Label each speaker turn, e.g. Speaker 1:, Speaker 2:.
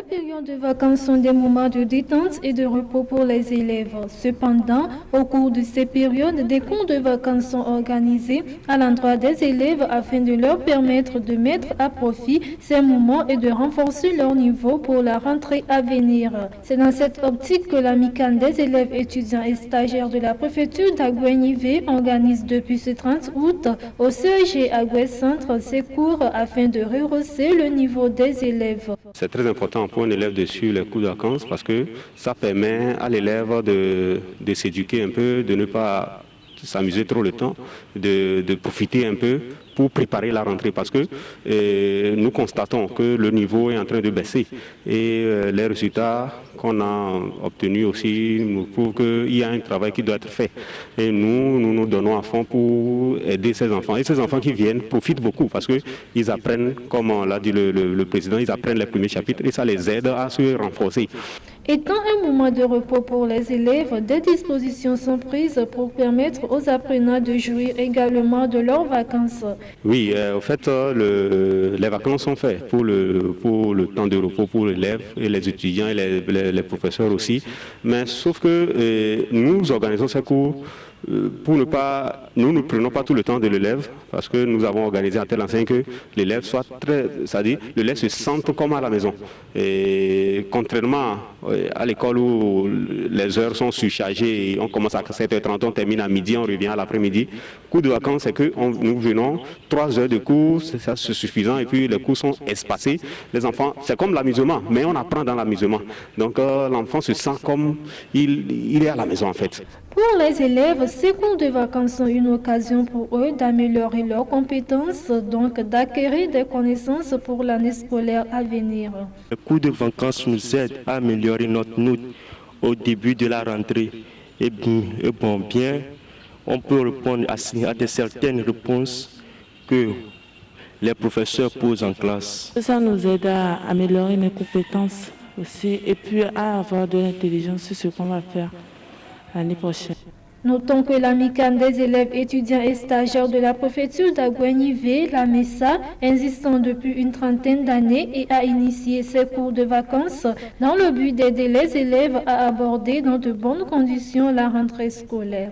Speaker 1: périodes de vacances sont des moments de détente et de repos pour les élèves. Cependant, au cours de ces périodes, des cours de vacances sont organisés à l'endroit des élèves afin de leur permettre de mettre à profit ces moments et de renforcer leur niveau pour la rentrée à venir. C'est dans cette optique que l'amicale des élèves étudiants et stagiaires de la préfecture d'Aguenivé organise depuis ce 30 août au CEG Agué Centre ces cours afin de rehausser le niveau des élèves.
Speaker 2: C'est très important pour un élève de suivre les cours de vacances parce que ça permet à l'élève de s'éduquer un peu, de ne pas s'amuser trop le temps, de profiter un peu pour préparer la rentrée parce que nous constatons que le niveau est en train de baisser et les résultats qu'on a obtenus aussi nous prouvent qu'il y a un travail qui doit être fait. Et nous donnons à fond pour aider ces enfants. Et ces enfants qui viennent profitent beaucoup parce qu'ils apprennent, comme l'a dit le président, ils apprennent les premiers chapitres et ça les aide à se renforcer.
Speaker 1: Étant un moment de repos pour les élèves, des dispositions sont prises pour permettre aux apprenants de jouir également de leurs vacances.
Speaker 2: Oui, en fait, les vacances sont faites pour le temps de repos pour l'élève et les étudiants et les professeurs aussi. Mais sauf que nous organisons ces cours pour ne pas, nous ne prenons pas tout le temps de l'élève parce que nous avons organisé à telle enseigne que l'élève soit c'est-à-dire l'élève se sente comme à la maison. Et contrairement à l'école où les heures sont surchargées, et on commence à 7h30, on termine à midi, on revient à l'après-midi. Cours de vacances, c'est que nous venons 3 heures de cours, c'est suffisant et puis les cours sont espacés. Les enfants, c'est comme l'amusement, mais on apprend dans l'amusement. Donc l'enfant se sent comme il est à la maison en fait.
Speaker 1: Pour les élèves, ces cours de vacances sont une occasion pour eux d'améliorer leurs compétences, donc d'acquérir des connaissances pour l'année scolaire à venir.
Speaker 3: Les cours de vacances nous aident à améliorer notre note au début de la rentrée. Et bien, on peut répondre à certaines réponses que les professeurs posent en classe.
Speaker 4: Ça nous aide à améliorer nos compétences aussi et puis à avoir de l'intelligence sur ce qu'on va faire l'année prochaine.
Speaker 1: Notons que l'amicale des élèves étudiants et stagiaires de la préfecture d'Aguenivé, la MESA, existant depuis une trentaine d'années et a initié ses cours de vacances dans le but d'aider les élèves à aborder dans de bonnes conditions la rentrée scolaire.